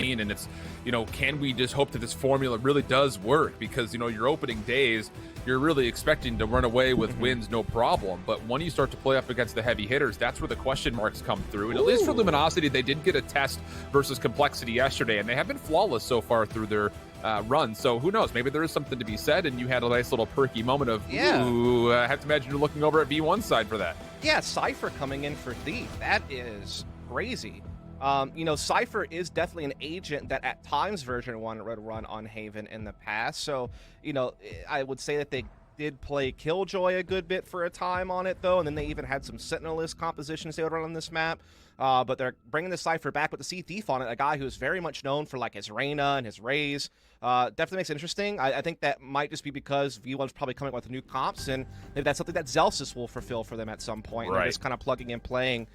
seen, and it's, you know, can we just hope that this formula really does work? Because, you know, your opening days, you're really expecting to run away with wins, no problem. But when you start to play up against the heavy hitters, that's where the question marks come through. And at least for Luminosity, they did get a test versus Complexity yesterday, and they have been flawless so far through their run. So who knows? Maybe there is something to be said, and you had a nice little perky moment of, ooh, I have to imagine you're looking over at V1's side for that. Yeah, Cypher coming in for Thief. That is crazy. You know, Cypher is definitely an agent that at times Version 1 would run on Haven in the past. So, you know, I would say that they did play Killjoy a good bit for a time on it, though, and then they even had some Sentinelist compositions they would run on this map. But they're bringing the Cypher back with the C Thief on it, a guy who's very much known for like his Reyna and his Raze. Definitely makes it interesting. I think that might just be because V1's probably coming up with new comps, and maybe that's something that Zelsis will fulfill for them at some point. Right. And just kind of plugging and playing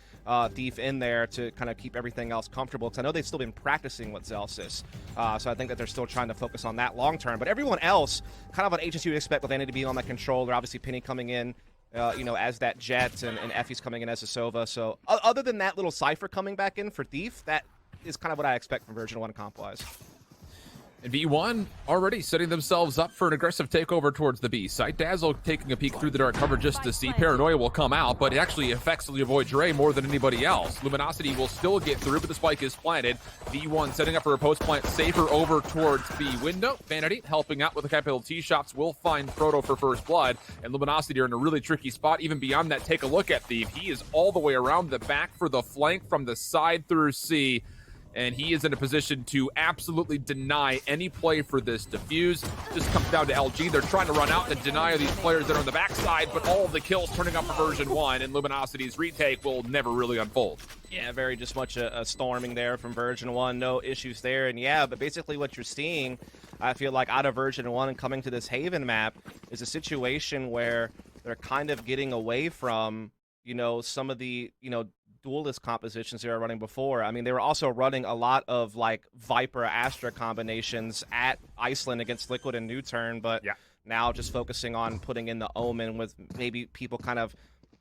Thief in there to kind of keep everything else comfortable. Because I know they've still been practicing with Zelsis, so I think that they're still trying to focus on that long term. But everyone else, kind of an agency you would expect with Andy to be on that controller. Obviously, Penny coming in. You know, as that Jet, and Effie's coming in as a Sova. So other than that little Cypher coming back in for Thief, that is kind of what I expect from Version 1 comp-wise. And V1 already setting themselves up for an aggressive takeover towards the B site. Dazzle taking a peek through the dark cover just to see. Paranoia will come out, but it actually affects Levoy Dre more than anybody else. Luminosity will still get through, but the spike is planted. V1 setting up for a post plant safer over towards B window. Vanity helping out with the capital T shots will find Proto for first blood. And Luminosity are in a really tricky spot. Even beyond that, take a look at Thief. He is all the way around the back for the flank from the side through C. And he is in a position to absolutely deny any play for this defuse. Just comes down to LG. They're trying to run out and deny these players that are on the backside, but all of the kills turning up for Version 1, and Luminosity's retake will never really unfold. Yeah, very just much a storming there from Version 1. No issues there. And yeah, but basically what you're seeing, I feel like out of Version 1 and coming to this Haven map, is a situation where they're kind of getting away from, you know, some of the, you know, duelist compositions they were running before. I mean, they were also running a lot of like Viper Astra combinations at Iceland against Liquid and New Turn, but now just focusing on putting in the Omen, with maybe people kind of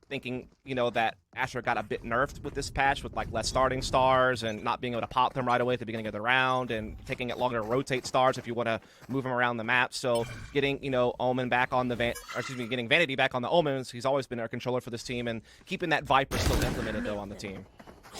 thinking, you know, that Astra got a bit nerfed with this patch with like less starting stars and not being able to pop them right away at the beginning of the round, and taking it longer to rotate stars if you want to move them around the map. So getting, you know, Omen back on the getting Vanity back on the Omens. He's always been our controller for this team, and keeping that Viper still implemented though on the team.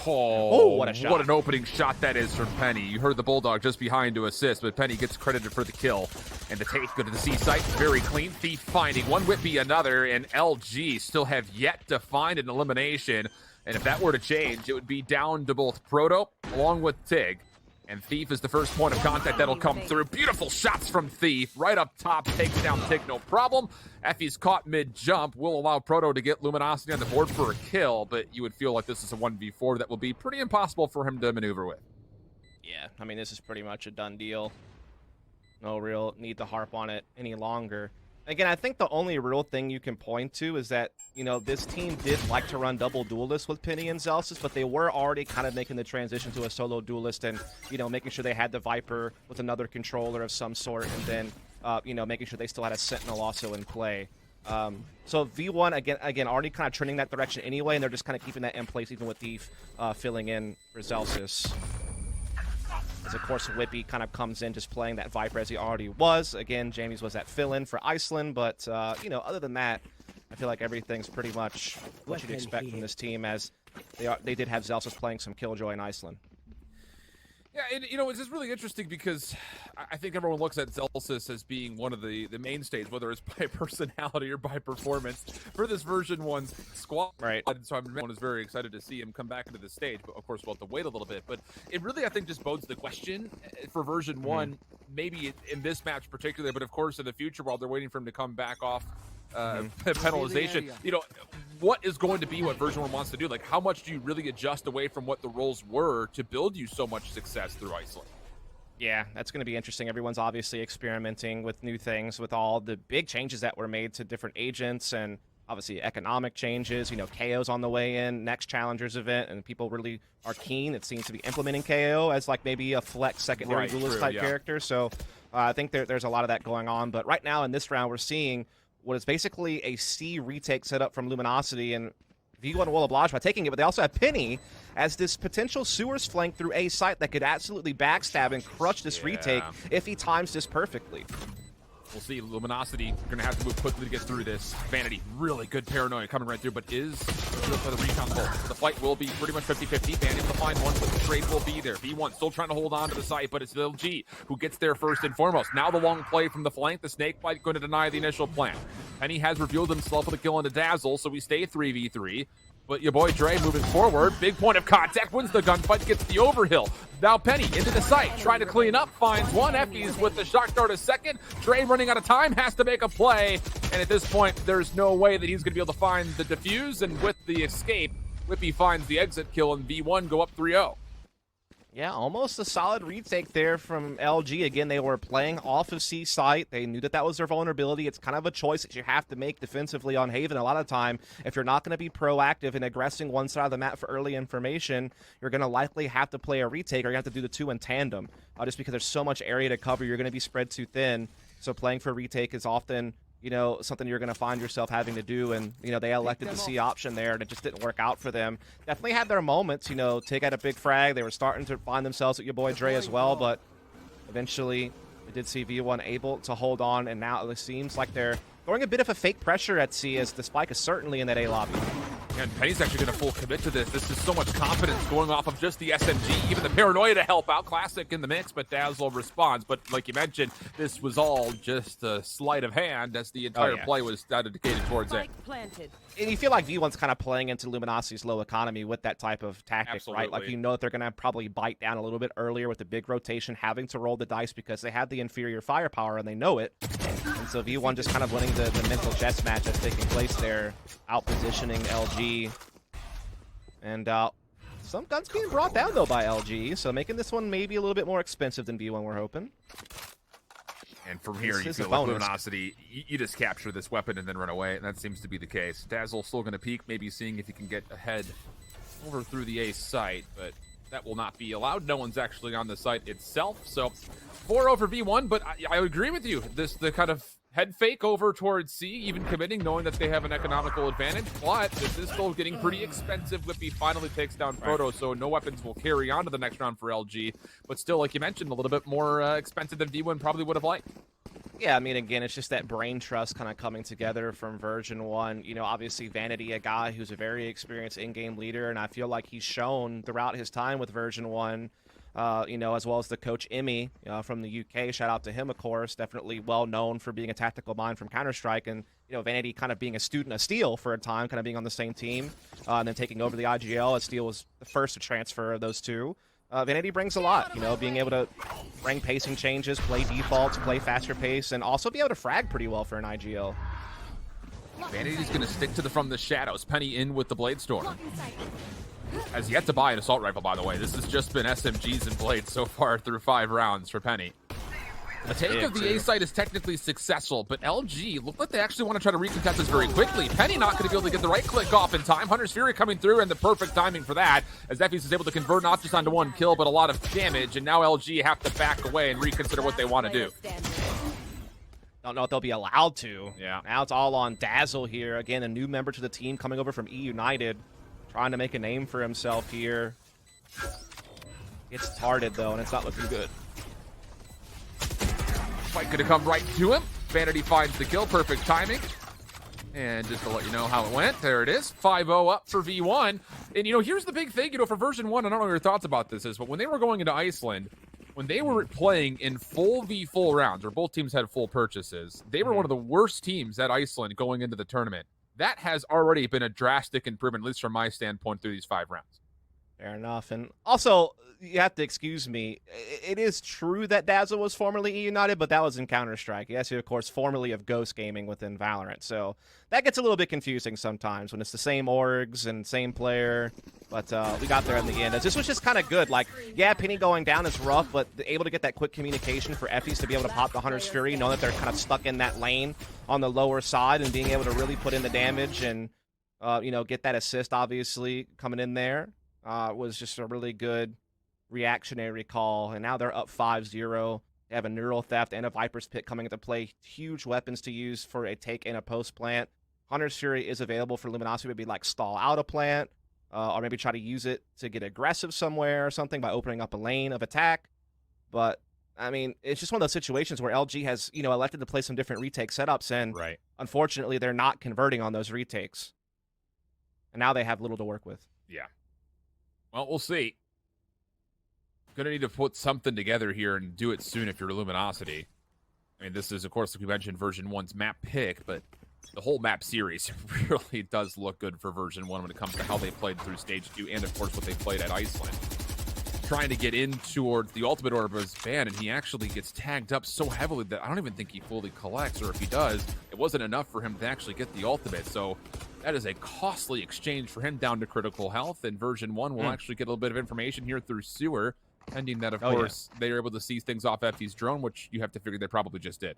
Oh, what a shot. What an opening shot that is from Penny. You heard the Bulldog just behind to assist, but Penny gets credited for the kill. And the take go to the C site, very clean. Thief finding one whippy another, and LG still have yet to find an elimination. And if that were to change, it would be down to both Proto along with Tig. And Thief is the first point of contact that'll come through. Beautiful shots from Thief. Right up top, takes down Tig, no problem. Effie's caught mid-jump. Will allow Proto to get Luminosity on the board for a kill, but you would feel like this is a 1v4 that will be pretty impossible for him to maneuver with. Yeah, I mean, this is pretty much a done deal. No real need to harp on it any longer. Again, I think the only real thing you can point to is that, you know, this team did like to run double duelists with Penny and Zelsis, but they were already kind of making the transition to a solo duelist and, you know, making sure they had the Viper with another controller of some sort, and then, you know, making sure they still had a Sentinel also in play. So V1, again, already kind of trending that direction anyway, and they're just kind of keeping that in place even with Thief filling in for Zelsis. As, of course, Whippy kind of comes in just playing that Viper as he already was. Again, Jamie's was that fill-in for Iceland, but, you know, other than that, I feel like everything's pretty much what you'd expect from this team, as they did have Zelsis playing some Killjoy in Iceland. Yeah, and, you know, it's just really interesting because I think everyone looks at Zelsis as being one of the mainstays, whether it's by personality or by performance, for this Version 1 squad. Right. And so everyone is very excited to see him come back into the stage, but of course we'll have to wait a little bit. But it really, I think, just bodes the question for Version 1, maybe in this match particularly, but of course in the future while they're waiting for him to come back off penalization. You know, what is going to be what Version 1 wants to do? Like, how much do you really adjust away from what the roles were to build you so much success through Iceland? Yeah, that's going to be interesting. Everyone's obviously experimenting with new things, with all the big changes that were made to different agents, and obviously economic changes. You know, KO's on the way in, next Challengers event, and people really are keen, it seems, to be implementing KO as like maybe a flex secondary duelist type character. So I think there's a lot of that going on. But right now in this round, we're seeing what is basically a C retake setup from Luminosity, and V1 will oblige by taking it, but they also have Penny as this potential sewers flank through a site that could absolutely backstab and crush this retake if he times this perfectly. We'll see. Luminosity going to have to move quickly to get through this. Vanity, really good paranoia coming right through, but is good for the recon goal. The fight will be pretty much 50-50. Vanity will find one, but the trade will be there. V1 still trying to hold on to the site, but it's LG who gets there first and foremost. Now the long play from the flank. The snake bite going to deny the initial plan. Penny has revealed himself with a kill into Dazzle, so we stay 3v3. But your boy Dre moving forward. Big point of contact. Wins the gunfight. Gets the overhill. Now Penny into the site. Trying to clean up. Finds one. Effie's with the shock dart a second. Dre running out of time. Has to make a play. And at this point, there's no way that he's going to be able to find the defuse. And with the escape, Whippy finds the exit kill. And V1 go up 3-0. Yeah, almost a solid retake there from LG. Again, they were playing off of C site. They knew that that was their vulnerability. It's kind of a choice that you have to make defensively on Haven. A lot of time, if you're not going to be proactive in aggressing one side of the map for early information, you're going to likely have to play a retake, or you have to do the two in tandem. Just because there's so much area to cover, you're going to be spread too thin. So playing for retake is often, you know, something you're going to find yourself having to do, and, you know, they elected the C option there, and it just didn't work out for them. Definitely had their moments, you know, take out a big frag. They were starting to find themselves at your boy Dre as well, but eventually we did see V1 able to hold on, and now it seems like they're throwing a bit of a fake pressure at C, as the spike is certainly in that A lobby. And Penny's actually going to full commit to this. This is so much confidence going off of just the SMG, even the paranoia to help out. Classic in the mix, but Dazzle responds. But like you mentioned, this was all just a sleight of hand as the entire play was dedicated towards it. And you feel like V1's kind of playing into Luminosity's low economy with that type of tactic, right? Like, you know that they're going to probably bite down a little bit earlier with the big rotation, having to roll the dice because they have the inferior firepower and they know it. And so V1 just kind of winning the mental chess match that's taking place there, out-positioning LG. And some guns being brought down, though, by LG, so making this one maybe a little bit more expensive than V1 were hoping. And from here, you feel like Luminosity, you just capture this weapon and then run away, and that seems to be the case. Dazzle still going to peek, maybe seeing if he can get ahead over through the A site, but that will not be allowed. No one's actually on the site itself, so 4-0 for V1, but I agree with you. The kind of head fake over towards C, even committing, knowing that they have an economical advantage, but this is still getting pretty expensive. Whippy finally takes down Proto, so no weapons will carry on to the next round for LG, but still, like you mentioned, a little bit more expensive than V1 probably would have liked. Yeah, I mean, again, it's just that brain trust kind of coming together from Version1. You know, obviously, Vanity, a guy who's a very experienced in-game leader, and I feel like he's shown throughout his time with Version1, you know, as well as the coach Emmy from the UK. Shout out to him, of course. Definitely well known for being a tactical mind from Counter-Strike, and, you know, Vanity kind of being a student of Steel for a time, kind of being on the same team, and then taking over the IGL as Steel was the first to transfer of those two. Vanity brings a lot, you know, being able to bring pacing changes, play defaults, play faster pace, and also be able to frag pretty well for an IGL. Vanity's going to stick to from the shadows. Penny in with the Blade Storm. Has yet to buy an assault rifle, by the way. This has just been SMGs and blades so far through 5 rounds for Penny. The take of the A site is technically successful, but LG look like they actually want to try to recontest this very quickly. Penny not going to be able to get the right click off in time. Hunter's Fury coming through, and the perfect timing for that, as Effie's is able to convert not just onto 1 kill, but a lot of damage, and now LG have to back away and reconsider what they want to do. Don't know if they'll be allowed to. Yeah. Now it's all on Dazzle here. Again, a new member to the team coming over from E United, trying to make a name for himself here. It's tarded, though, and it's not looking good. Fight gonna come right to him. Vanity finds the kill, perfect timing. And just to let you know how it went, there it is, 5-0 up for V1. And, you know, here's the big thing, you know, for Version1, I don't know what your thoughts about this is, but when they were going into Iceland, when they were playing in full rounds, or both teams had full purchases, they were one of the worst teams at Iceland going into the tournament. That has already been a drastic improvement, at least from my standpoint, through these 5 rounds. Fair enough. And also, you have to excuse me, it is true that Dazzle was formerly E United, but that was in Counter-Strike. Yes, of course, formerly of Ghost Gaming within Valorant. So that gets a little bit confusing sometimes when it's the same orgs and same player. But we got there in the end. This was just kind of good. Like, yeah, Penny going down is rough, but able to get that quick communication for Effies to be able to pop the Hunter's Fury, knowing that they're kind of stuck in that lane on the lower side, and being able to really put in the damage and, you know, get that assist, obviously, coming in there. Was just a really good reactionary call, and now they're up 5-0. They have a Neural Theft and a Viper's Pit coming into play. Huge weapons to use for a take and a post plant. Hunter's Fury is available for Luminosity, maybe like stall out a plant, or maybe try to use it to get aggressive somewhere or something by opening up a lane of attack. But I mean, it's just one of those situations where LG has, elected to play some different retake setups, and unfortunately, they're not converting on those retakes. And now they have little to work with. Yeah. Well, we'll see. Gonna need to put something together here and do it soon if you're Luminosity. I mean, this is, of course, like we mentioned, version 1's map pick, but the whole map series really does look good for version 1 when it comes to how they played through stage 2 and, of course, what they played at Iceland. Trying to get in towards the ultimate orb of his banned, and he actually gets tagged up so heavily that I don't even think he fully collects, or if he does, it wasn't enough for him to actually get the ultimate. So that is a costly exchange for him down to critical health, and version 1 will actually get a little bit of information here through Sewer, pending that, of course, they are able to seize things off FT's drone, which you have to figure they probably just did.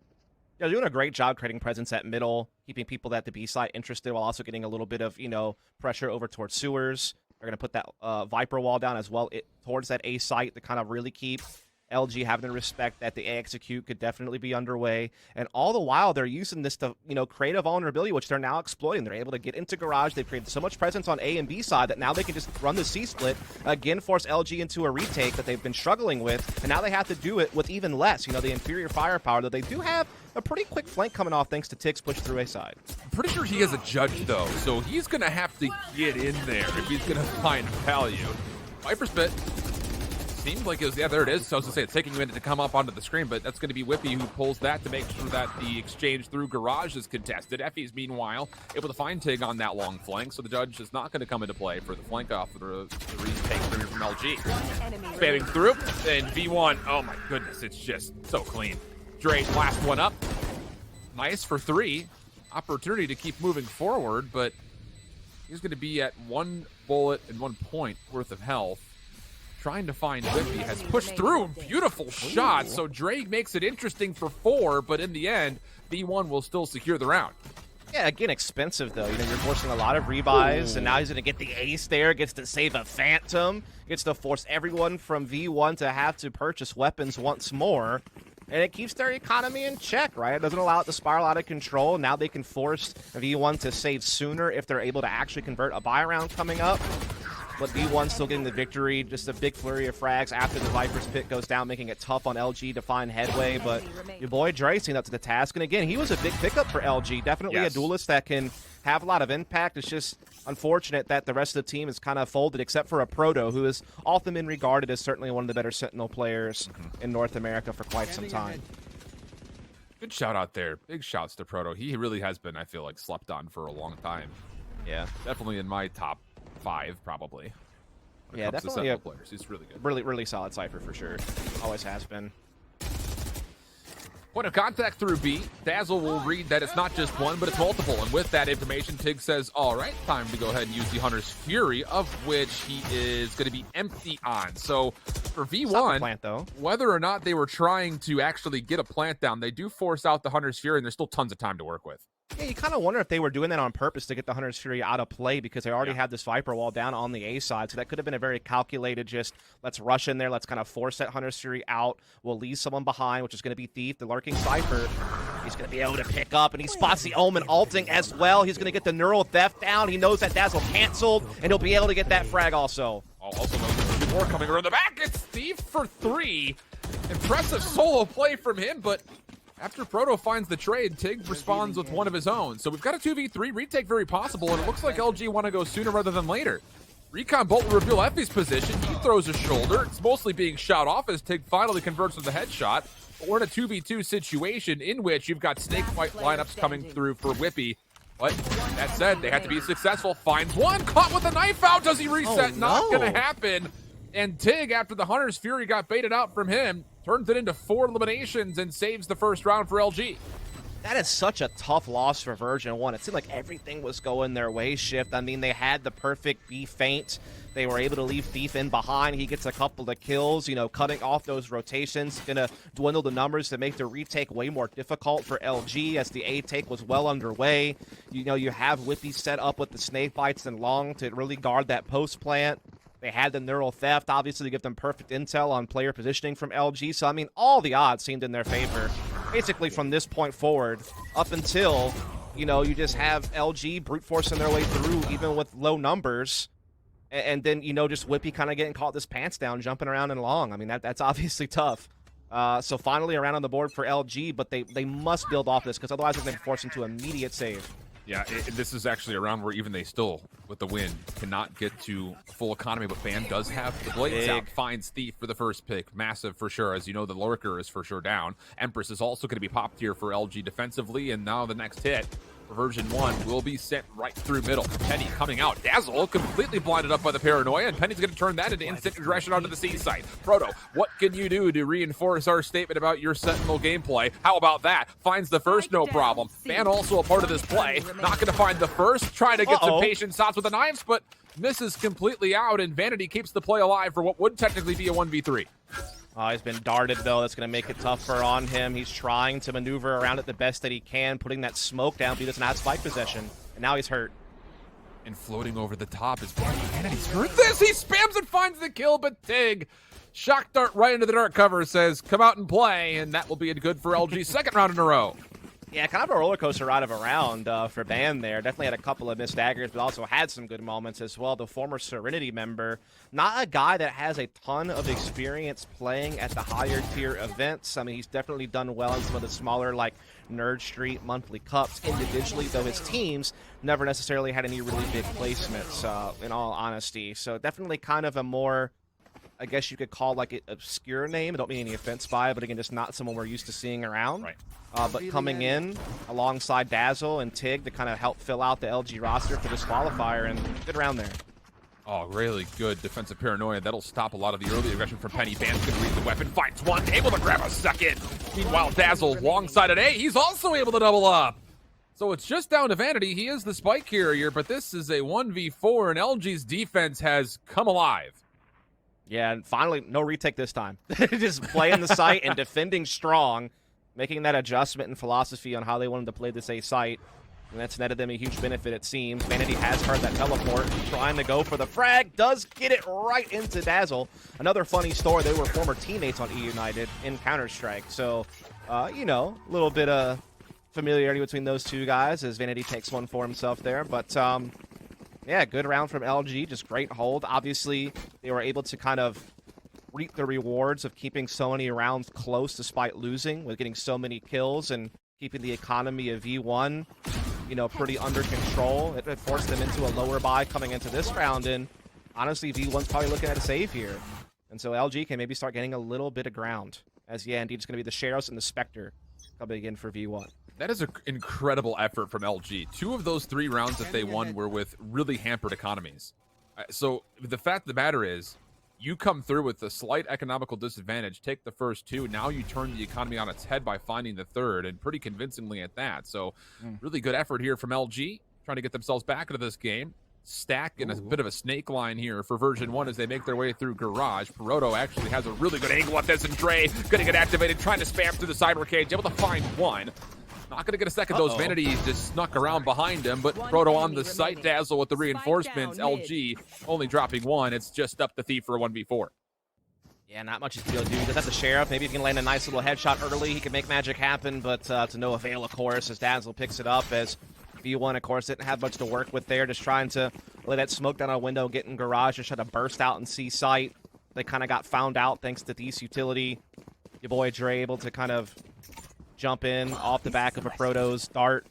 Yeah, doing a great job creating presence at middle, keeping people at the B site interested while also getting a little bit of, pressure over towards Sewers. They're going to put that Viper wall down as well towards that A site to kind of really keep LG having to respect that the A execute could definitely be underway. And all the while, they're using this to, create a vulnerability, which they're now exploiting. They're able to get into Garage. They've created so much presence on A and B side that now they can just run the C split, again, force LG into a retake that they've been struggling with. And now they have to do it with even less, the inferior firepower, that they do have a pretty quick flank coming off thanks to Tig's push through A side. I'm pretty sure he has a judge, though, so he's going to have to get in there if he's going to find value. Viper Spit seemed like it was, yeah, there it is. So I was going to say, it's taking a minute to come up onto the screen, but that's going to be Whippy who pulls that to make sure that the exchange through Garage is contested. Effie's, meanwhile, able to find Tig on that long flank, so the judge is not going to come into play for the flank off the retake from LG. Spamming through, and V1, oh my goodness, it's just so clean. Dre, last one up. Nice for 3. Opportunity to keep moving forward, but he's going to be at 1 bullet and 1 point worth of health. Trying to find Whippy, has pushed through. Beautiful shot. So Drake makes it interesting for 4, but in the end, V1 will still secure the round. Yeah, again, expensive, though. You're forcing a lot of rebuys, and now he's going to get the ace there, gets to save a Phantom, gets to force everyone from V1 to have to purchase weapons once more. And it keeps their economy in check, right? It doesn't allow it to spiral out of control. Now they can force V1 to save sooner if they're able to actually convert a buy round coming up. But V1 still getting the victory. Just a big flurry of frags after the Viper's pit goes down, making it tough on LG to find headway. But your boy Dre seeing up to the task. And again, he was a big pickup for LG. Definitely a duelist that can have a lot of impact. It's just unfortunate that the rest of the team is kind of folded, except for a Proto, who has often been regarded as certainly one of the better Sentinel players in North America for quite some time. Good shout out there. Big shouts to Proto. He really has been, I feel like, slept on for a long time. Yeah. Definitely in my top 5, probably. Yeah, definitely a players. He's really good. Really solid Cypher for sure. Always has been. Point of contact through B. Dazzle will read that it's not just 1, but it's multiple. And with that information, Tig says, all right, time to go ahead and use the Hunter's Fury, of which he is going to be empty on. So for V1, plant, though. Whether or not they were trying to actually get a plant down, they do force out the Hunter's Fury, and there's still tons of time to work with. Yeah, you kind of wonder if they were doing that on purpose to get the Hunter's Fury out of play, because they already had this Viper wall down on the A side. So that could have been a very calculated, just let's rush in there, let's kind of force that Hunter's Fury out. We'll leave someone behind, which is going to be Thief, the lurking Cypher. He's going to be able to pick up, and he spots the Omen ulting as well. He's going to get the Neural Theft down. He knows that Dazzle canceled, and he'll be able to get that frag also. Also knows there's more coming around the back. It's Thief for 3. Impressive solo play from him, but after Proto finds the trade, Tig responds with one of his own. So we've got a 2v3 retake very possible, and it looks like LG want to go sooner rather than later. Recon Bolt will reveal Effie's position. He throws a shoulder. It's mostly being shot off as Tig finally converts with a headshot. But we're in a 2v2 situation in which you've got snake fight lineups coming through for Whippy. But that said, they have to be successful. Finds one, caught with a knife out. Does he reset? Oh, no. Not going to happen. And Tig, after the Hunter's Fury got baited out from him, turns it into 4 eliminations and saves the first round for LG. That is such a tough loss for Version 1. It seemed like everything was going their way, Shift. I mean, they had the perfect B feint. They were able to leave Thief in behind. He gets a couple of kills, cutting off those rotations. Going to dwindle the numbers to make the retake way more difficult for LG as the A take was well underway. You have Whippy set up with the snake bites and long to really guard that post plant. They had the Neural Theft, obviously, to give them perfect intel on player positioning from LG. So, I mean, all the odds seemed in their favor, basically from this point forward, up until you know, you just have LG brute forcing their way through even with low numbers. And then, you know, just Whippy kind of getting caught this pants down, jumping around and long. I mean, that's obviously tough. So finally around on the board for LG, but they must build off this because otherwise they're going to be forced into immediate save. Yeah, this is actually a round where even they still, with the win, cannot get to full economy, but Ban does have the Blades out, finds Thief for the first pick. Massive for sure, as you know, the Lurker is for sure down. Empress is also going to be popped here for LG defensively, and now the next hit for Version 1 will be sent right through middle. Penny coming out. Dazzle completely blinded up by the paranoia, and Penny's going to turn that into instant aggression onto the C site. Proto, what can you do to reinforce our statement about your Sentinel gameplay? How about that? Finds the first, no problem. Ban also a part of this play. Not going to find the first. Trying to get some patient shots with the knives, but misses completely out, and Vanity keeps the play alive for what would technically be a 1v3. He's been darted, though. That's going to make it tougher on him. He's trying to maneuver around it the best that he can, putting that smoke down, but he doesn't have spike possession. And now he's hurt. And floating over the top is Vanity's hurt this. He spams and finds the kill, but Tig, shock dart right into the dark cover, says, come out and play, and that will be good for LG's second round in a row. Yeah, kind of a roller coaster ride of a round for Ban there. Definitely had a couple of missed daggers, but also had some good moments as well. The former Serenity member, not a guy that has a ton of experience playing at the higher tier events. I mean, he's definitely done well in some of the smaller, like Nerd Street monthly cups individually, though his teams never necessarily had any really big placements, in all honesty. So definitely kind of a more, I guess you could call like an obscure name. I don't mean any offense by it, but again, just not someone we're used to seeing around. Right. But coming in alongside Dazzle and Tig to kind of help fill out the LG roster for this qualifier, and good round there. Oh, really good defensive paranoia. That'll stop a lot of the early aggression from Penny. Ban's going to read the weapon, finds one, able to grab a second. Meanwhile, Dazzle, long side at A, he's also able to double up. So it's just down to Vanity. He is the spike carrier, but this is a 1v4, and LG's defense has come alive. Yeah, and finally, no retake this time. Just playing the site and defending strong, making that adjustment and philosophy on how they wanted to play this A site. And that's netted them a huge benefit, it seems. Vanity has heard that teleport, trying to go for the frag, does get it right into Dazzle. Another funny story, they were former teammates on E United in Counter-Strike. So, you know, a little bit of familiarity between those two guys as Vanity takes one for himself there. But, yeah, good round from LG, just great hold. Obviously, they were able to kind of reap the rewards of keeping so many rounds close despite losing, with getting so many kills and keeping the economy of V1, you know, pretty under control. It forced them into a lower buy coming into this round, and honestly, V1's probably looking at a save here. And so LG can maybe start getting a little bit of ground, as, yeah, indeed, it's going to be the Sheriffs and the Spectre coming in for V1. That is an incredible effort from LG. 2 of those 3 rounds that they won were with really hampered economies. So the fact of the matter is, you come through with a slight economical disadvantage, take the first 2, now you turn the economy on its head by finding the third, and pretty convincingly at that. So really good effort here from LG, trying to get themselves back into this game. Stack in a bit of a snake line here for Version 1 as they make their way through Garage. Peroto actually has a really good angle at this, and Dre going to get activated, trying to spam through the cyber cage, able to find one. Not going to get a second. Those Vanity just snuck around behind him, but Proto on the site. Dazzle with the reinforcements. LG only dropping 1. It's just up the Thief for a 1v4. Yeah, not much to do. He does have the Sheriff. Maybe if he can land a nice little headshot early, he can make magic happen, but to no avail, of course, as Dazzle picks it up, as V1, of course, didn't have much to work with there, just trying to lay that smoke down a window, get in Garage, just try to burst out and see site. They kind of got found out thanks to Thief's utility. Your boy Dre able to kind of jump in off the back of a Proto's dart,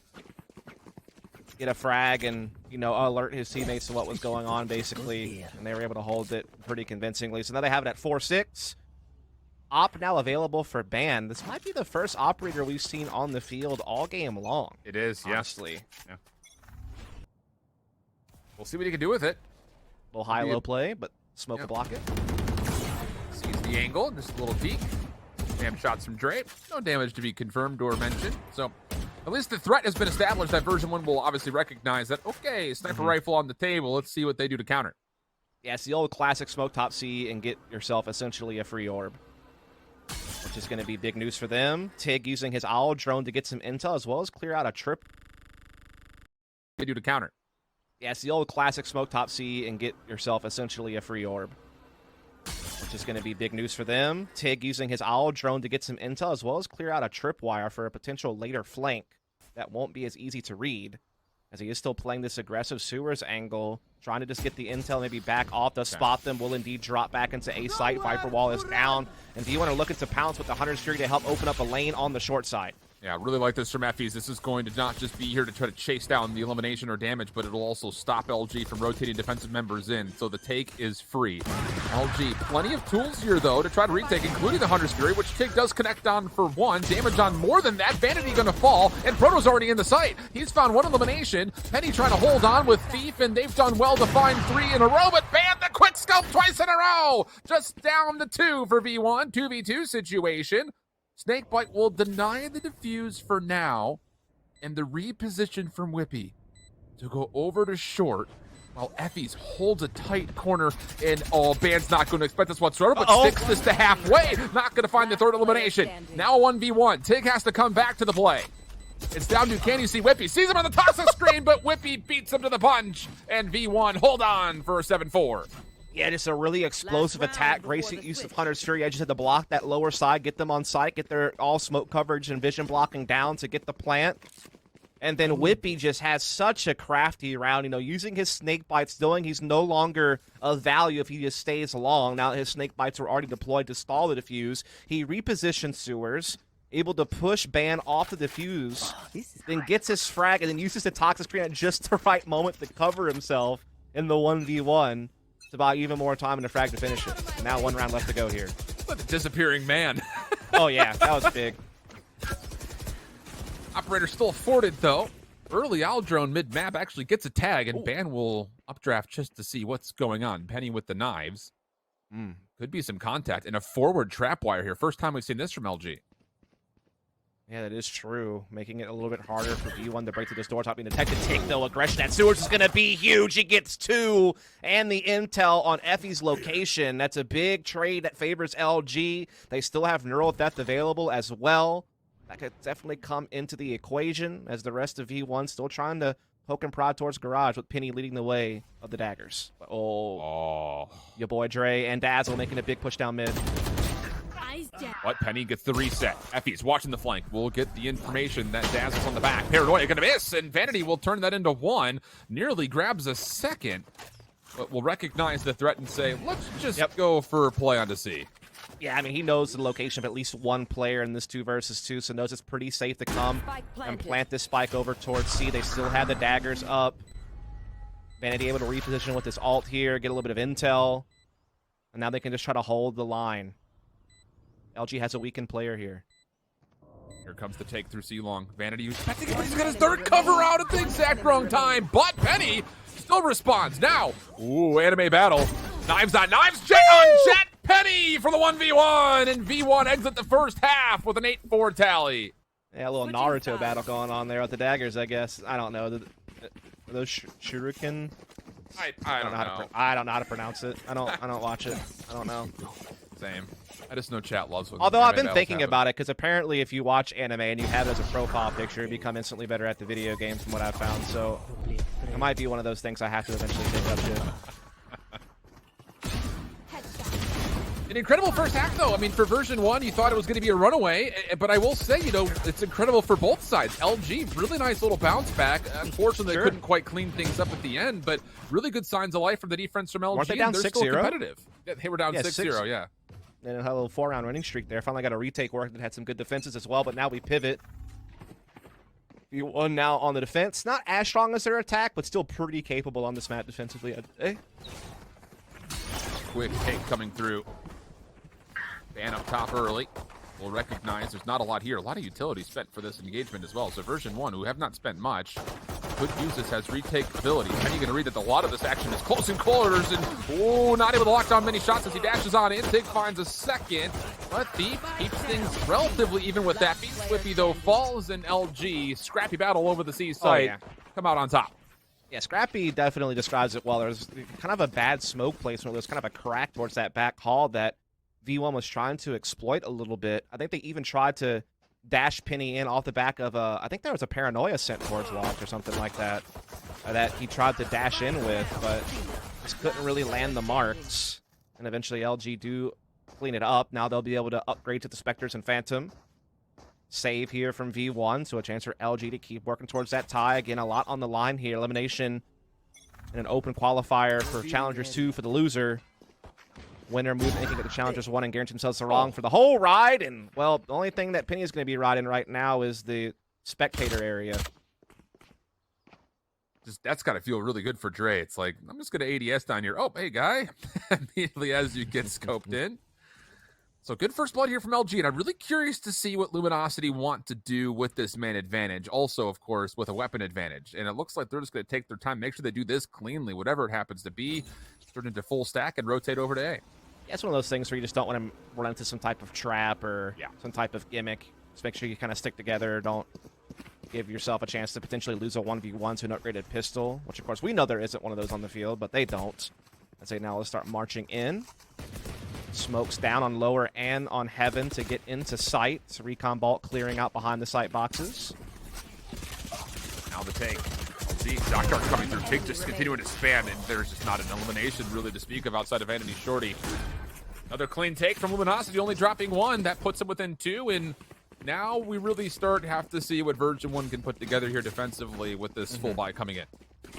get a frag, and, you know, alert his teammates to what was going on, basically, and they were able to hold it pretty convincingly. So now they have it at 4-6. Op now available for Ban. This might be the first operator we've seen on the field all game long. It is, honestly. Yeah. We'll see what he can do with it. A little high-low play, but smoke will block it. Sees the angle, just a little peek. Damn shots from Dre. No damage to be confirmed or mentioned. So at least the threat has been established that Version 1 will obviously recognize that, okay, sniper rifle on the table. Let's see what they do to counter. Yeah, it's the old classic smoke top C and get yourself essentially a free orb, which is going to be big news for them. Tig using his owl drone to get some intel as well as clear out a trip. They do to counter. Yeah, it's the old classic smoke top C and get yourself essentially a free orb, which is going to be big news for them. Tig using his owl drone to get some intel as well as clear out a tripwire for a potential later flank. that won't be as easy to read, as he is still playing this aggressive sewers angle, trying to just get the intel, maybe back off, does spot them, will indeed drop back into A site. Viper wall is down, and V1 are looking to pounce with the Hunter's Fury to help open up a lane on the short side. Yeah, really like this from Effys. This is going to not just be here to try to chase down the elimination or damage, but it'll also stop LG from rotating defensive members in. So the take is free. LG, plenty of tools here, though, to try to retake, including the Hunter's Fury, which take does connect on for one. Damage on more than that. Vanity going to fall, and Proto's already in the site. He's found one elimination. Penny trying to hold on with Thief, and they've done well to find 3 in a row, but ban the quick scope twice in a row. Just down to 2 for V1. 2v2 situation. Snakebite will deny the defuse for now, and the reposition from Whippy to go over to short, while Effys holds a tight corner, and Band's not going to expect this whatsoever, but sticks this to halfway. Not going to find the third elimination. Now 1v1. Tig has to come back to the play. It's down to, can you see Whippy? Sees him on the toss-up screen, but Whippy beats him to the punch, and V1 hold on for a 7-4. Yeah, just a really explosive attack. Great use of Hunter's Fury. I just had to block that lower side, get them on site, get their all smoke coverage and vision blocking down to get the plant. And then Whippy just has such a crafty round, you know, using his snake bites, knowing he's no longer of value if he just stays long. Now his snake bites were already deployed to stall the defuse. He repositions sewers, able to push Ban off the defuse, then gets his frag, and then uses the toxic screen at just the right moment to cover himself in the 1v1. To buy even more time in the frag to finish it. Now 1 round left to go here. But the disappearing man. Oh yeah, that was big. Operator still afforded, though. Early owl drone mid-map actually gets a tag, and Ban will updraft just to see what's going on. Penny with the knives. Could be some contact, and a forward trap wire here. First time we've seen this from LG. Yeah, that is true. Making it a little bit harder for V1 to break through this door top being detected. Take, though, aggression. That sewers is going to be huge. He gets 2. And the intel on Effy's location. That's a big trade that favors LG. They still have Neural Theft available as well. That could definitely come into the equation as the rest of V1 still trying to poke and prod towards Garage with Penny leading the way of the daggers. Your boy Dre and Dazzle making a big push down mid. But Penny gets the reset. Effys watching the flank. We'll get the information that Dazzle's on the back. Paranoia going to miss, and Vanity will turn that into 1. Nearly grabs a second, but will recognize the threat and say, let's just go for a play on to C. Yeah, I mean, he knows the location of at least 1 player in this 2 versus 2, so knows it's pretty safe to come and plant this spike over towards C. They still have the daggers up. Vanity able to reposition with this ult here, get a little bit of intel, and now they can just try to hold the line. LG has a weakened player here. Here comes the take through C-Long. Vanity, he's got his third cover out at the exact wrong time, but Penny still responds. Now, anime battle. Knives on knives, Jet on Jet. Penny for the 1v1, and V1 exit the first half with an 8-4 tally. Yeah, a little Naruto battle going on there with the daggers, I guess. I don't know. Those shuriken? I don't know. I don't know how to pronounce it. I don't watch it. I don't know. Same. I just know chat loves when Although I've been thinking about it, because apparently if you watch anime and you have it as a profile picture, you become instantly better at the video game from what I've found. So it might be one of those things I have to eventually pick up to. An incredible first half, though. I mean, for version 1, you thought it was going to be a runaway, but I will say, you know, it's incredible for both sides. LG, really nice little bounce back. Unfortunately, they couldn't quite clean things up at the end, but really good signs of life from the defense from LG. Weren't they down 6-0? Still competitive. Yeah, they were down 6-0, yeah. And had a little 4-round winning streak there. Finally got a retake work that had some good defenses as well, but now we pivot. V1 now on the defense. Not as strong as their attack, but still pretty capable on this map defensively. Quick take coming through. Ban up top early. We'll recognize there's not a lot here. A lot of utility spent for this engagement as well. So version 1, who have not spent much, could use this as retake ability. And you're going to read that a lot of this action is close in quarters, and not able to lock down many shots as he dashes on in. Tig finds a second, but Thief keeps things relatively even with that. Whippy, though, falls, and LG, scrappy battle over the C site, come out on top. Yeah, Scrappy definitely describes it well. There's kind of a bad smoke placement. There's kind of a crack towards that back hall that V1 was trying to exploit a little bit. I think they even tried to dash Penny in off the back of a, I think there was a Paranoia sent towards Watch or something like that, that he tried to dash in with, but just couldn't really land the marks. And eventually LG do clean it up. Now they'll be able to upgrade to the Spectres and Phantom. save here from V1, so a chance for LG to keep working towards that tie. Again, a lot on the line here. Elimination in an open qualifier for Challengers 2 for the loser. Winner moving in, get the Challengers 1 and guarantee themselves the wrong for the whole ride. And, well, the only thing that Penny is going to be riding right now is the spectator area. That's got to feel really good for Dre. It's like, I'm just going to ADS down here. Oh, hey, guy. Immediately as you get scoped in. So good first blood here from LG, and I'm really curious to see what Luminosity want to do with this man advantage. Also, of course, with a weapon advantage. And it looks like they're just going to take their time, make sure they do this cleanly, whatever it happens to be, turn into full stack and rotate over to A. Yeah, it's one of those things where you just don't want to run into some type of trap or some type of gimmick. Just make sure you kind of stick together. Don't give yourself a chance to potentially lose a 1v1 to an upgraded pistol, which, of course, we know there isn't one of those on the field, but they don't. I'd say now let's start marching in. Smokes down on lower and on heaven to get into sight. So Recon Bolt clearing out behind the sight boxes. Now the take. See, Doctor coming through. Pig just continuing to spam, and there's just not an elimination really to speak of outside of Enemy Shorty. Another clean take from Luminosity, only dropping 1. That puts him within 2, and now we really have to see what Version1 can put together here defensively with this full buy coming in.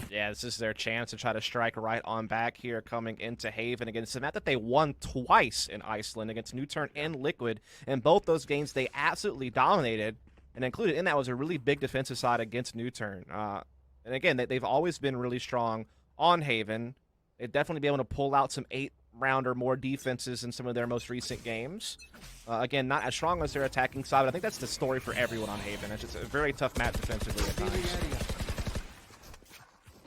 Yeah, this is their chance to try to strike right on back here coming into Haven against a map that they won twice in Iceland against New Turn and Liquid. And both those games they absolutely dominated, and included in that was a really big defensive side against New Turn. And again, they've always been really strong on Haven. They'd definitely be able to pull out some 8-round or more defenses in some of their most recent games. Again, not as strong as their attacking side, but I think that's the story for everyone on Haven. It's just a very tough map defensively at times.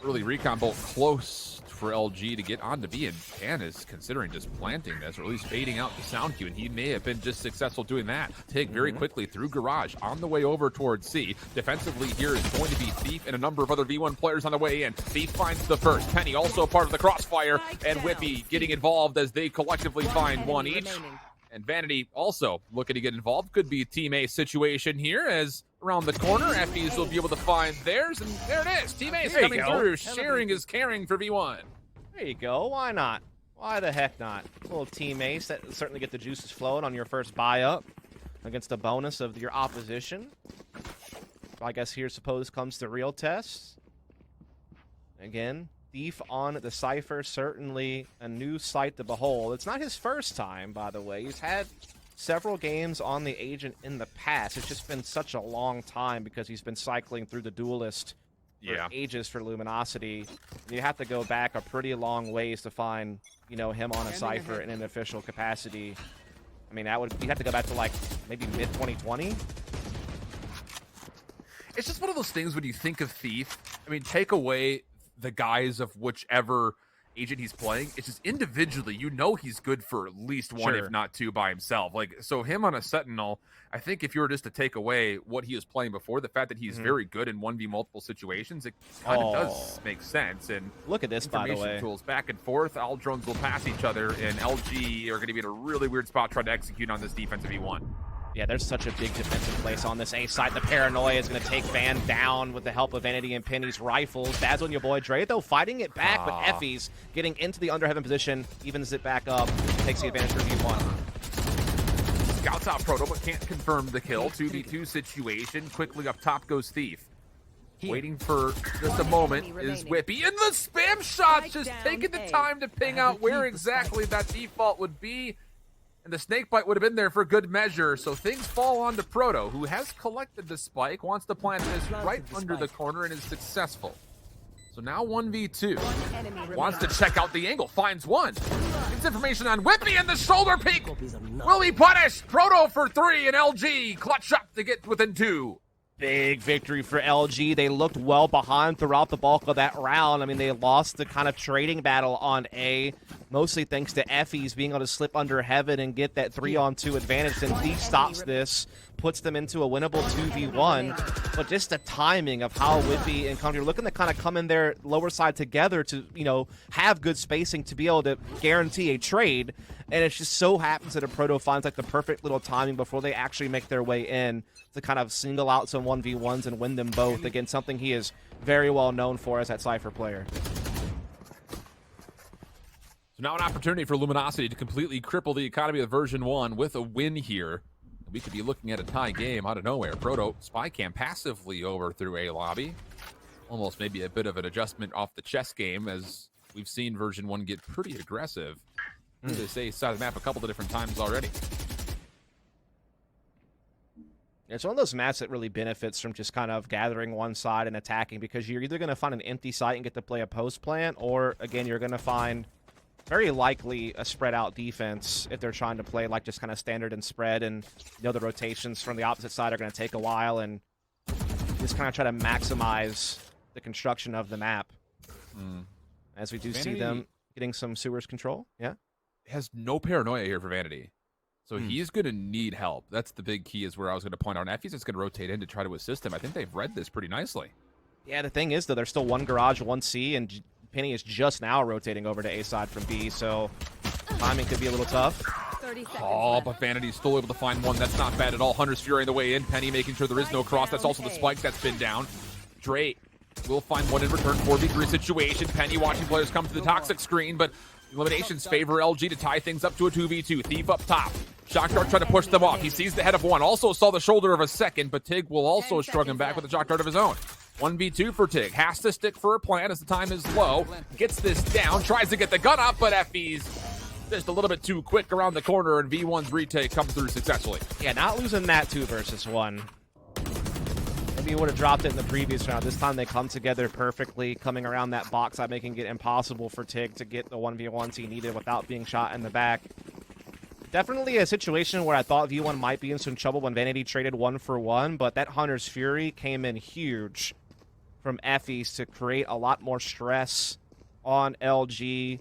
Really, Recon Bolt close for LG to get on to B, and Pan is considering just planting this, or at least fading out the sound cue, and he may have been just successful doing that. Tig very quickly through Garage on the way over towards C. Defensively here is going to be Thief and a number of other V1 players on the way in. Thief finds the first. Penny also part of the crossfire, and Whippy getting involved as they collectively find 1 each. And Vanity also looking to get involved. Could be a Team A situation here, as around the corner, Effies will be able to find theirs, and there it is. Team A is coming through. Sharing is caring for V1. There you go. Why not? Why the heck not? A little Team Ace that will certainly get the juices flowing on your first buy up against the bonus of your opposition. So I guess here, suppose, comes the real test. Again, Thief on the Cypher, certainly a new sight to behold. It's not his first time, by the way. He's had several games on the Agent in the past. It's just been such a long time because he's been cycling through the Duelist for ages for Luminosity. You have to go back a pretty long ways to find, you know, him on a Cypher in an official capacity. I mean, that would, you'd have to go back to like maybe mid-2020. It's just one of those things when you think of Thief, I mean, take away the guys of whichever agent he's playing, it's just individually, you know, he's good for at least 1, if not 2 by himself. Like, so him on a Sentinel, I think if you were just to take away what he was playing before, the fact that he's very good in 1v multiple situations, it kind of does make sense. And look at this, by the way. Tools back and forth, all drones will pass each other, and LG are going to be in a really weird spot trying to execute on this defensive E1. Yeah, there's such a big defensive place on this A side. The Paranoia is going to take Van down with the help of Vanity and Penny's rifles. Dazzle and your boy Dre, though, fighting it back, but Effie's getting into the under heaven position, evens it back up, takes the advantage for V1. Scouts out Proto, but can't confirm the kill. 2v2 situation. Quickly up top goes Thief. Waiting for just a moment is Whippy. And the spam shot, just taking the time to ping out where exactly that default would be. And the snakebite would have been there for good measure, so things fall on to Proto, who has collected the spike, wants to plant this right under the corner, and is successful. So now 1v2. Wants to check out the angle, finds one. Gives information on Whippy, and the shoulder peek. Will he punish? Proto for 3, and LG clutch up to get within 2. Big victory for LG. They looked well behind throughout the bulk of that round. I mean, they lost the kind of trading battle on A, mostly thanks to Effie's being able to slip under heaven and get that 3-on-2 advantage. And Thief stops this, puts them into a winnable 2v1. But just the timing of how Whippy and Country are looking to kind of come in their lower side together to, you know, have good spacing to be able to guarantee a trade. And it just so happens that a Proto finds like the perfect little timing before they actually make their way in to kind of single out some 1v1s and win them both. Again, something he is very well known for as that Cypher player. So now an opportunity for Luminosity to completely cripple the economy of Version1 with a win here. We could be looking at a tie game out of nowhere. Proto spy cam passively over through A lobby. Almost maybe a bit of an adjustment off the chess game, as we've seen Version 1 get pretty aggressive through this A side of the map a couple of different times already. It's one of those maps that really benefits from just kind of gathering one side and attacking, because you're either going to find an empty site and get to play a post plant, or, again, you're going to find very likely a spread out defense if they're trying to play like just kind of standard and spread, and the rotations from the opposite side are going to take a while, and just kind of try to maximize the construction of the map. As we do see them getting some sewers control. Yeah, has no paranoia here for Vanity. So he's going to need help. That's the big key, is where I was going to point out. And Effie's just going to rotate in to try to assist him. I think they've read this pretty nicely. Yeah, the thing is, though, there's still one garage, one C, and Penny is just now rotating over to A side from B, so timing could be a little tough. But Vanity's still able to find one. That's not bad at all. Hunter's Fury on the way in. Penny making sure there is no cross. That's also the spike that's been down. Dre will find one in return. 4v3 situation. Penny watching players come to the toxic screen, but eliminations favor LG to tie things up to a 2v2. Thief up top. Shock Dart trying to push them off. He sees the head of one. Also saw the shoulder of a second, but Tig will also shrug him back with a Shock Dart of his own. 1v2 for Tig. Has to stick for a plan as the time is low. Gets this down. Tries to get the gun up, but Effie's just a little bit too quick around the corner, and V1's retake comes through successfully. Yeah, not losing that 2 versus 1. Maybe he would have dropped it in the previous round. This time they come together perfectly, coming around that box side, making it impossible for Tig to get the 1v1s he needed without being shot in the back. Definitely a situation where I thought V1 might be in some trouble when Vanity traded 1-for-1, but that Hunter's Fury came in huge from Effie's to create a lot more stress on LG,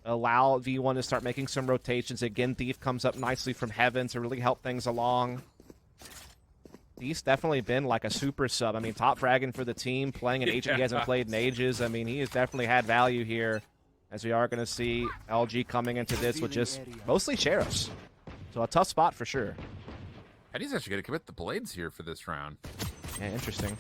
allow V1 to start making some rotations. Again, Thief comes up nicely from heaven to really help things along. He's definitely been like a super sub. I mean, top fragging for the team, playing an agent he hasn't played in ages. I mean, he has definitely had value here, as we are going to see LG coming into this with just mostly Sheriffs. So a tough spot for sure. Penny's actually going to commit the blades here for this round. Yeah, interesting.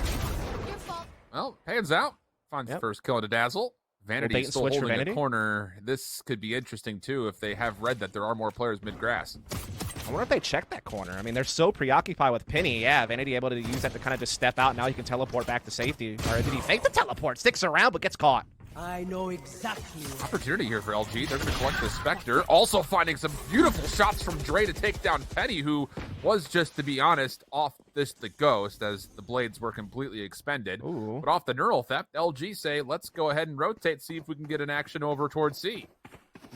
Well, hands out. Finds the first kill into Dazzle. Vanity still holding a corner. This could be interesting, too, if they have read that there are more players mid-grass. I wonder if they checked that corner. I mean, they're so preoccupied with Penny. Yeah, Vanity able to use that to kind of just step out. Now he can teleport back to safety. Or did he fake the teleport? Sticks around, but gets caught. I know exactly. Opportunity here for LG. They're going to collect the Spectre. Also finding some beautiful shots from Dre to take down Penny, who was, just to be honest, off the Ghost, as the blades were completely expended. Ooh. But off the Neural Theft, LG say, let's go ahead and rotate, see if we can get an action over towards C.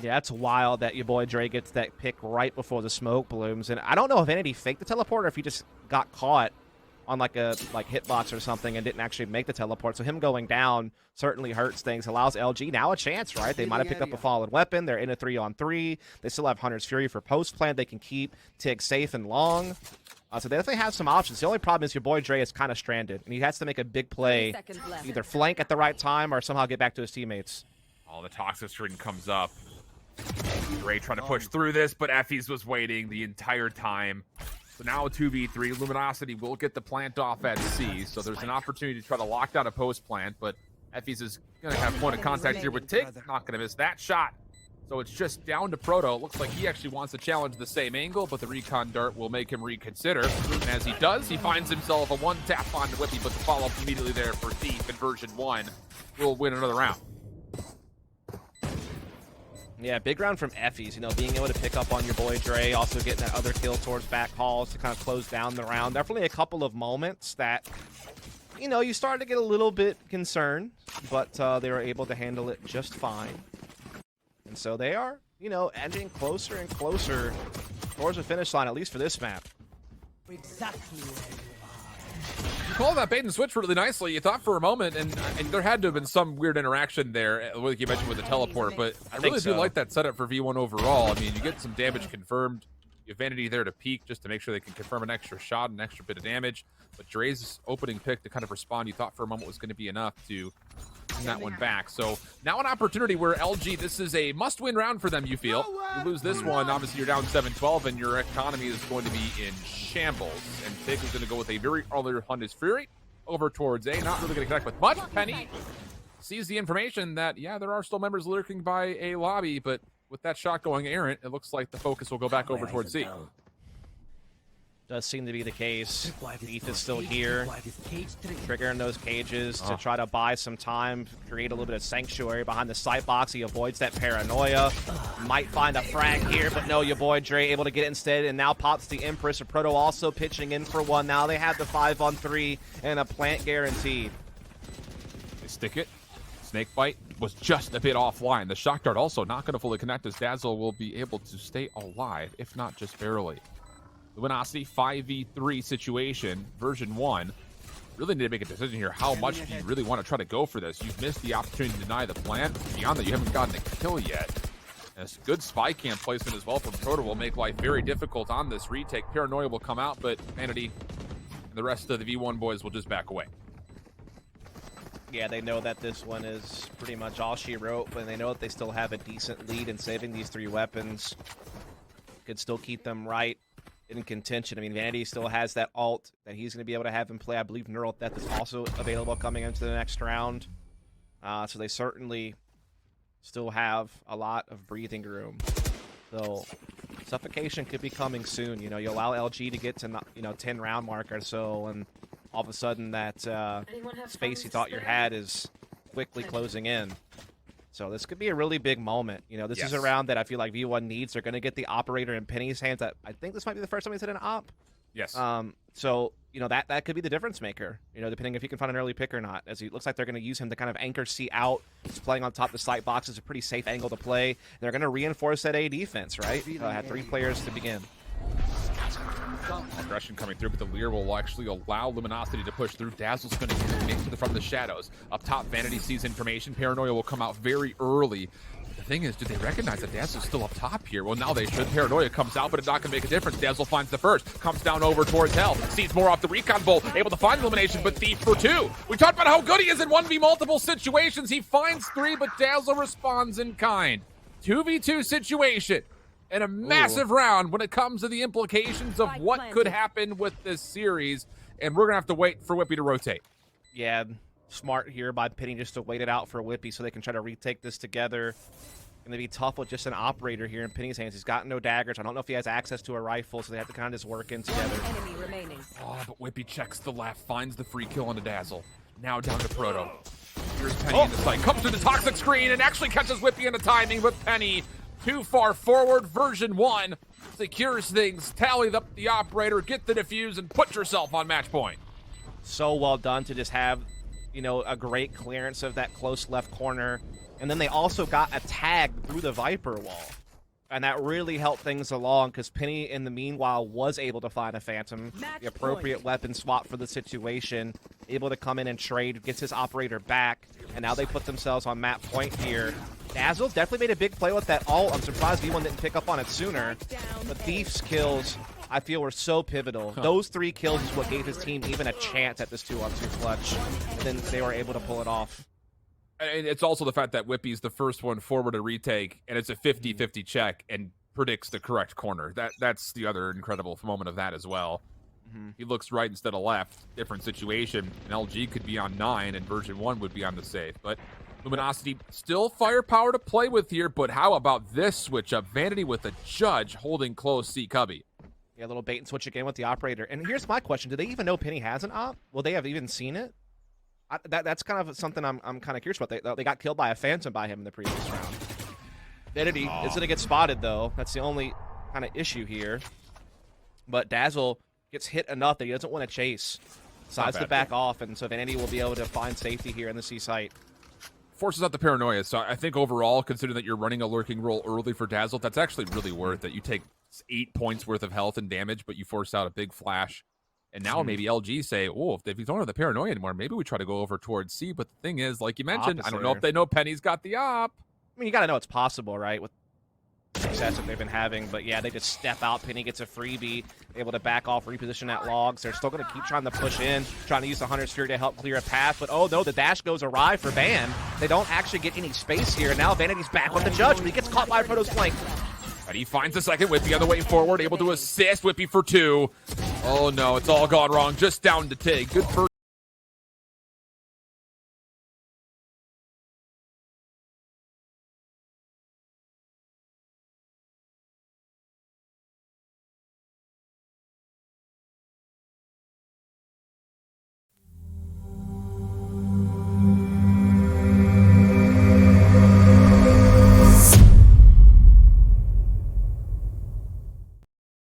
Yeah, it's wild that your boy Dre gets that pick right before the smoke blooms. And I don't know if Vanity faked the teleport or if he just got caught on like a hitbox or something and didn't actually make the teleport. So him going down certainly hurts things. Allows LG now a chance, right? They might have picked up a fallen weapon. They're in a 3-on-3. They still have Hunter's Fury for post plan. They can keep Tig safe and long. So they definitely have some options. The only problem is your boy Dre is kind of stranded, and he has to make a big play, either flank at the right time or somehow get back to his teammates. Oh, the toxic screen comes up. Dre trying to push through this, but Effie's was waiting the entire time. So now a 2v3. Luminosity will get the plant off at C, so there's an opportunity to try to lock down a post plant, but Effie's is going to have point of contact here with Tig. Not going to miss that shot. So it's just down to Proto. It looks like he actually wants to challenge the same angle, but the recon dart will make him reconsider. And as he does, he finds himself a one-tap on the Whippy, but the follow-up immediately there for Thief in version 1 will win another round. Yeah, big round from Effie's, being able to pick up on your boy Dre, also getting that other kill towards back halls to kind of close down the round. Definitely a couple of moments that, you started to get a little bit concerned, but they were able to handle it just fine. And so they are, edging closer and closer towards the finish line, at least for this map. Exactly. You call that bait and switch really nicely. You thought for a moment, and there had to have been some weird interaction there, like you mentioned with the teleport, but I really do like that setup for V1 overall. I mean, you get some damage confirmed. You have Vanity there to peek just to make sure they can confirm an extra shot, an extra bit of damage. But Dre's opening pick to kind of respond, you thought for a moment was going to be enough to bring that one back. So now an opportunity where LG, this is a must-win round for them, you feel. You lose this one, obviously you're down 7-12, and your economy is going to be in shambles. And Tig is going to go with a very early Hunter's Fury over towards A. Not really going to connect with much. Penny sees the information that, yeah, there are still members lurking by A lobby, but with that shot going errant, it looks like the focus will go back over towards C. Does seem to be the case. Beef is still here, triggering those cages to try to buy some time, create a little bit of sanctuary behind the sight box. He avoids that paranoia. Might find a frag here, but no, your boy Dre able to get it instead, and now pops the Empress. Proto also pitching in for one. Now they have the 5-on-3 and a plant guaranteed. They stick it. Snakebite was just a bit offline. The shock dart also not going to fully connect, as Dazzle will be able to stay alive, if not just barely. Luminosity 5v3 situation, version 1. Really need to make a decision here. How much do you really want to try to go for this? You've missed the opportunity to deny the plant. Beyond that, you haven't gotten a kill yet. And a good spy cam placement as well from Proto will make life very difficult on this retake. Paranoia will come out, but Vanity and the rest of the V1 boys will just back away. Yeah, they know that this one is pretty much all she wrote, but they know that they still have a decent lead in saving these 3 weapons. Could still keep them right in contention. I mean, Vanity still has that ult that he's going to be able to have in play. I believe Neural Death is also available coming into the next round. So they certainly still have a lot of breathing room. So suffocation could be coming soon. You know, you allow LG to get to 10 round mark or so, and all of a sudden that space you thought you had is quickly closing in. So this could be a really big moment. You know, this is a round that I feel like V1 needs. They're going to get the operator in Penny's hands. I think this might be the first time he's hit an op. Yes. So, you know, that could be the difference maker, you know, depending if he can find an early pick or not. As he looks like they're going to use him to kind of anchor C out. He's playing on top of the sight box is a pretty safe angle to play. They're going to reinforce that A defense, right? Had 3 players to begin. Aggression coming through, but the Lear will actually allow Luminosity to push through. Dazzle's going to get to the front of the shadows. Up top, Vanity sees information. Paranoia will come out very early. The thing is, do they recognize that Dazzle's still up top here? Well, now they should. Paranoia comes out, but it's not going to make a difference. Dazzle finds the first, comes down over towards Hell, sees more off the recon bolt, able to find elimination, but Thief for 2. We talked about how good he is in 1v multiple situations. He finds 3, but Dazzle responds in kind. 2v2 situation. And a massive round when it comes to the implications of what could happen with this series. And we're going to have to wait for Whippy to rotate. Yeah, smart here by Penny just to wait it out for Whippy so they can try to retake this together. Going to be tough with just an operator here in Penny's hands. He's got no daggers. I don't know if he has access to a rifle, so they have to kind of just work in together. Oh, but Whippy checks the left, finds the free kill on the Dazzle. Now down to Proto. Here's Penny in the sight. Comes through the toxic screen and actually catches Whippy in the timing, but Penny too far forward. Version 1 secures things, tally up the operator, get the defuse, and put yourself on match point. So well done to just have, you know, a great clearance of that close left corner. And then they also got a tag through the Viper wall. And that really helped things along because Penny, in the meanwhile, was able to find a Phantom, the appropriate weapon swap for the situation, able to come in and trade, gets his operator back, and now they put themselves on map point here. Dazzle definitely made a big play with that ult. I'm surprised V1 didn't pick up on it sooner. But Thief's kills, I feel, were so pivotal. Those 3 kills is what gave his team even a chance at this 2-on-2 clutch. And then they were able to pull it off. And it's also the fact that Whippy's the first one forward to retake, and it's a 50-50 check and predicts the correct corner. That's the other incredible moment of that as well. He looks right instead of left. Different situation. And LG could be on 9, and Version 1 would be on the safe. But Luminosity still firepower to play with here, but how about this switch up? Vanity with the Judge holding close C Cubby. Yeah, a little bait and switch again with the operator. And here's my question. Do they even know Penny has an op? Will they have even seen it? That's kind of something I'm kind of curious about. They got killed by a Phantom by him in the previous round. Vanity is going to get spotted, though. That's the only kind of issue here. But Dazzle gets hit enough that he doesn't want to chase. Decides to back off, and so Vanity will be able to find safety here in the C site. Forces out the paranoia. So I think overall, considering that you're running a lurking roll early for Dazzle, that's actually really worth it. You take 8 points worth of health and damage, but you force out a big flash. And now maybe LG say, oh, if you don't have the paranoia anymore, maybe we try to go over towards C. But the thing is, like you mentioned, I don't know if they know Penny's got the op. I mean, you got to know it's possible, right, with the success that they've been having. But yeah, they just step out. Penny gets a freebie, able to back off, reposition at logs. They're still going to keep trying to push in, trying to use the Hunter Sphere to help clear a path. But oh no, the dash goes awry for Van. They don't actually get any space here. And now Vanity's back with the Judge, but he gets caught by Proto's flank. And he finds the second with the other way forward, able to assist Whippy for 2. Oh no, it's all gone wrong. Just down to take. Good first.